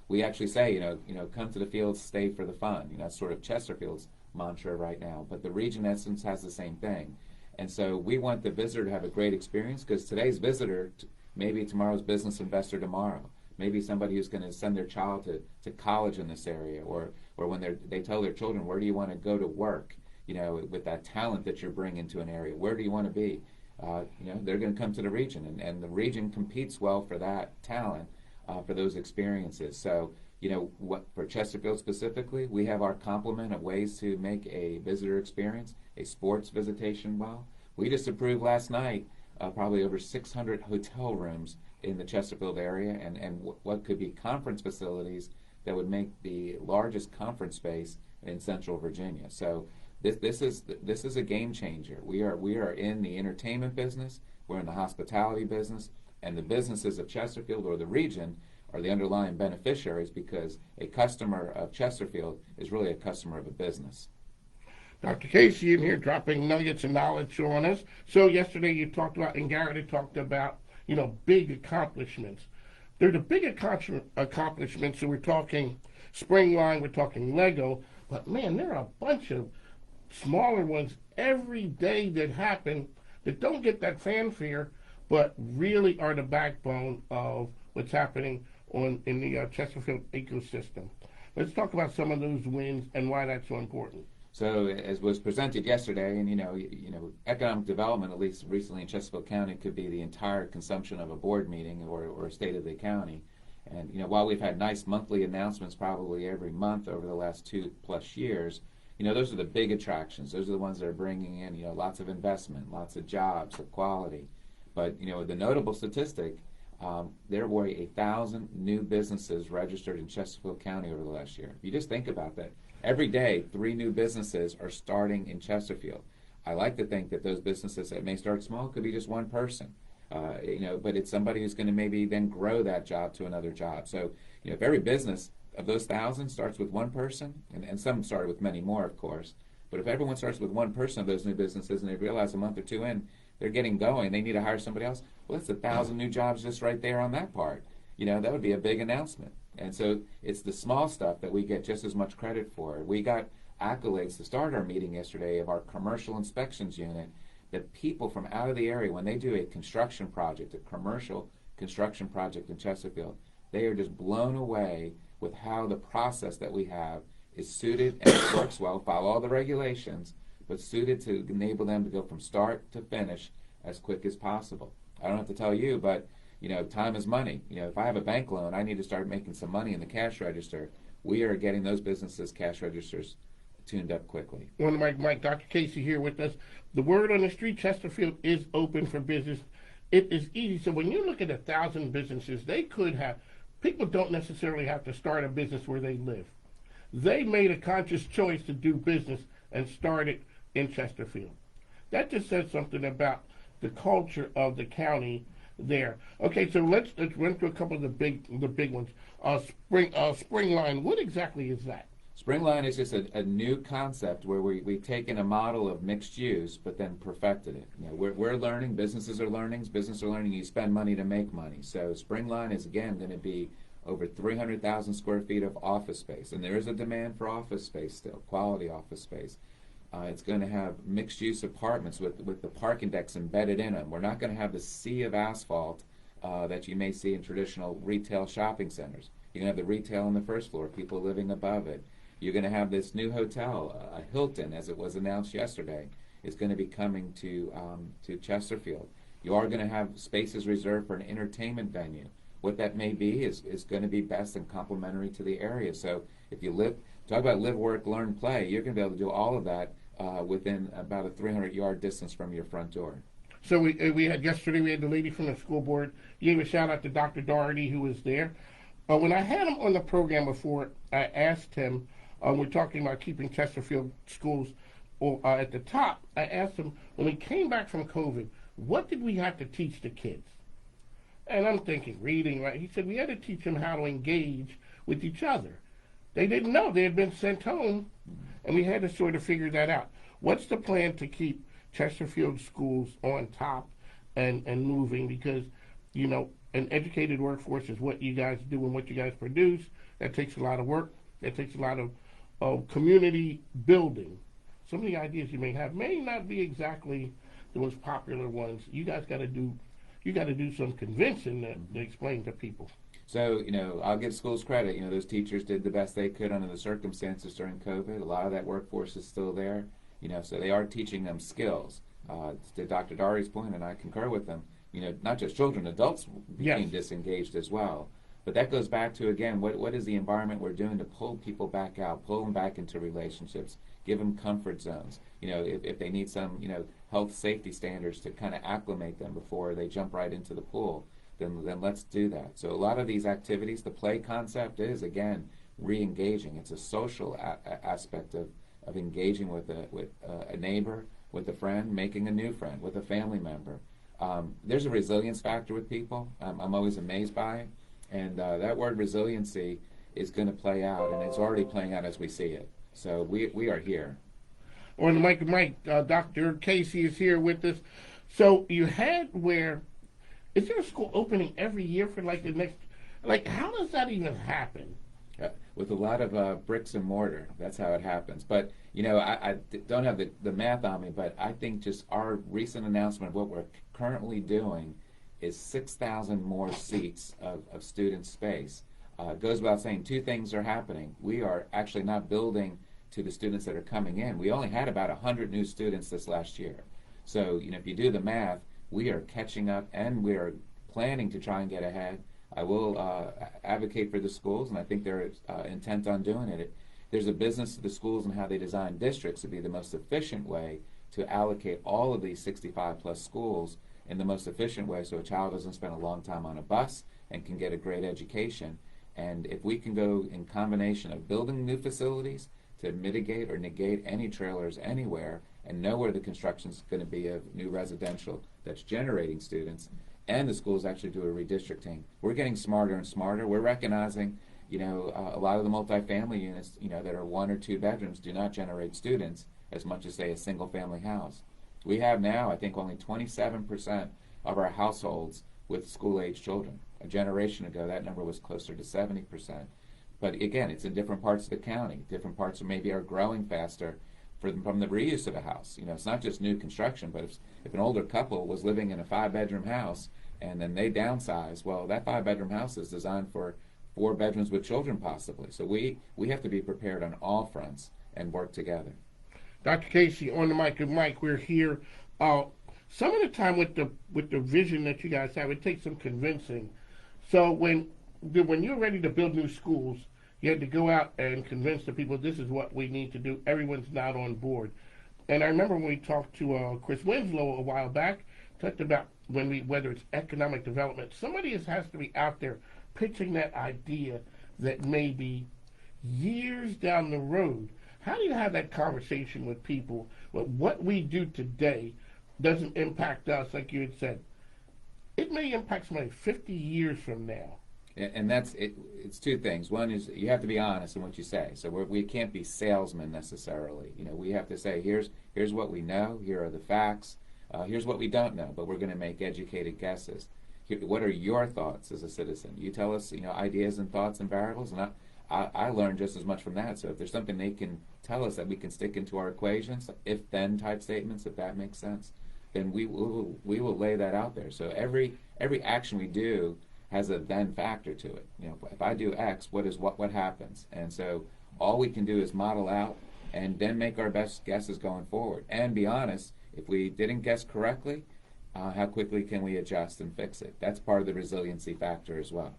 we actually say, come to the field, stay for the fun. That's sort of Chesterfield's mantra right now. But the region, in essence, has the same thing. And so we want the visitor to have a great experience, because today's visitor, maybe tomorrow's business investor tomorrow. Maybe somebody who's going to send their child to college in this area, or when they tell their children, where do you want to go to work, with that talent that you're bringing to an area, where do you want to be? They're going to come to the region, and the region competes well for that talent, for those experiences. So, what for Chesterfield specifically, we have our complement of ways to make a visitor experience, a sports visitation well. We just approved last night probably over 600 hotel rooms in the Chesterfield area, and what could be conference facilities that would make the largest conference space in Central Virginia. So this is a game changer. We are in the entertainment business, we're in the hospitality business, and the businesses of Chesterfield or the region are the underlying beneficiaries, because a customer of Chesterfield is really a customer of a business. Dr. Casey in here dropping nuggets of knowledge on us. So yesterday you talked about, and Garrett had talked about, big accomplishments. They're the big accomplishments, so we're talking Springline, we're talking Lego, but man, there are a bunch of smaller ones every day that happen that don't get that fanfare, but really are the backbone of what's happening in the Chesterfield ecosystem. Let's talk about some of those wins and why that's so important. So, as was presented yesterday, and economic development, at least recently in Chesterfield County, could be the entire consumption of a board meeting or a state of the county. And while we've had nice monthly announcements probably every month over the last 2+ years, those are the big attractions. Those are the ones that are bringing in lots of investment, lots of jobs, of quality. But the notable statistic, there were 1,000 new businesses registered in Chesterfield County over the last year. If you just think about that, every day 3 new businesses are starting in Chesterfield. I like to think that those businesses that may start small could be just one person, but it's somebody who's going to maybe then grow that job to another job. So if every business of those 1,000 starts with one person, and some started with many more, of course, but if everyone starts with one person of those new businesses and they realize a month or two in they're getting going, they need to hire somebody else, well, that's 1,000 new jobs just right there on that part. That would be a big announcement. And so it's the small stuff that we get just as much credit for. We got accolades to start our meeting yesterday of our commercial inspections unit, that people from out of the area, when they do a construction project, a commercial construction project in Chesterfield, they are just blown away with how the process that we have is suited and it works well, follow all the regulations, but suited to enable them to go from start to finish as quick as possible. I don't have to tell you, but time is money. If I have a bank loan, I need to start making some money in the cash register. We are getting those businesses' cash registers tuned up quickly. One of my Dr. Casey here with us. The word on the street, Chesterfield is open for business. It is easy. So when you look at 1,000 businesses, they could have, people don't necessarily have to start a business where they live. They made a conscious choice to do business and start it in Chesterfield. That just says something about the culture of the county there. Okay, so let's run through a couple of the big ones. Springline, what exactly is that? Springline is just a new concept where we've taken a model of mixed use but then perfected it. We're learning, businesses are learning, you spend money to make money. So Springline is again going to be over 300,000 square feet of office space, and there is a demand for office space still, quality office space. It's going to have mixed-use apartments with the parking decks embedded in them. We're not going to have the sea of asphalt that you may see in traditional retail shopping centers. You're going to have the retail on the first floor, people living above it. You're going to have this new hotel, a Hilton, as it was announced yesterday, is going to be coming to Chesterfield. You are going to have spaces reserved for an entertainment venue. What that may be is going to be best and complementary to the area. So if you talk about live, work, learn, play, you're going to be able to do all of that within about a 300-yard distance from your front door. So we had yesterday, we had the lady from the school board. Gave a shout out to Dr. Doherty, who was there. When I had him on the program before, I asked him, we're talking about keeping Chesterfield schools at the top. I asked him, when we came back from COVID, what did we have to teach the kids? And I'm thinking, reading, right? He said we had to teach them how to engage with each other. They didn't know. They had been sent home, and we had to sort of figure that out. What's the plan to keep Chesterfield schools on top and moving? Because, an educated workforce is what you guys do and what you guys produce. That takes a lot of work. That takes a lot of community building. Some of the ideas you may have may not be exactly the most popular ones. You guys got to do some convincing to explain to people. So, I'll give schools credit. Those teachers did the best they could under the circumstances during COVID. A lot of that workforce is still there. So they are teaching them skills. To Dr. Dari's point, and I concur with them, not just children, adults became disengaged as well. But that goes back to, again, what is the environment we're doing to pull people back out, pull them back into relationships, give them comfort zones. If they need some, health safety standards to kind of acclimate them before they jump right into the pool, then let's do that. So a lot of these activities, the play concept is, again, re-engaging. It's a social aspect of engaging with a neighbor, with a friend, making a new friend, with a family member. There's a resilience factor with people. I'm always amazed by it. And that word resiliency is going to play out, and it's already playing out as we see it. So we are here. On the Mike, Dr. Casey is here with us. So you had is there a school opening every year for the next, how does that even happen? With a lot of bricks and mortar. That's how it happens. But, I don't have the math on me, but I think just our recent announcement of what we're currently doing is 6,000 more seats of student space. It goes without saying, two things are happening. We are actually not building to the students that are coming in. We only had about 100 new students this last year. So, if you do the math, we are catching up, and we are planning to try and get ahead. I will advocate for the schools, and I think they're intent on doing it. There's a business to the schools and how they design districts to be the most efficient way to allocate all of these 65-plus schools in the most efficient way so a child doesn't spend a long time on a bus and can get a great education. And if we can go in combination of building new facilities to mitigate or negate any trailers anywhere and know where the construction is going to be of new residential that's generating students, and the schools actually do a redistricting. We're getting smarter and smarter. We're recognizing, a lot of the multifamily units, that are 1 or 2 bedrooms do not generate students as much as, say, a single-family house. We have now, I think, only 27% of our households with school-age children. A generation ago, that number was closer to 70%. But again, it's in different parts of the county. Different parts are growing faster from the reuse of a house. It's not just new construction, but if an older couple was living in a 5-bedroom house and then they downsize, well, that 5-bedroom house is designed for 4 bedrooms with children possibly. So we have to be prepared on all fronts and work together. Dr. Casey, on the mic, and Mike, we're here. Some of the time with the vision that you guys have, it takes some convincing. So when you're ready to build new schools, you had to go out and convince the people this is what we need to do. Everyone's not on board. And I remember when we talked to Chris Winslow a while back, talked about whether it's economic development, somebody has to be out there pitching that idea that may be years down the road. How do you have that conversation with people? Well, what we do today doesn't impact us, like you had said. It may impact somebody 50 years from now. And that's it. It's two things. One is you have to be honest in what you say. So we can't be salesmen necessarily. We have to say, here's what we know. Here are the facts. Here's what we don't know. But we're going to make educated guesses. What are your thoughts as a citizen? You tell us, ideas and thoughts and variables, and I learn just as much from that. So if there's something they can tell us that we can stick into our equations, if-then type statements, if that makes sense, then we will lay that out there. So every action we do has a then factor to it. If I do X, what happens? And so all we can do is model out and then make our best guesses going forward. And be honest, if we didn't guess correctly, how quickly can we adjust and fix it? That's part of the resiliency factor as well.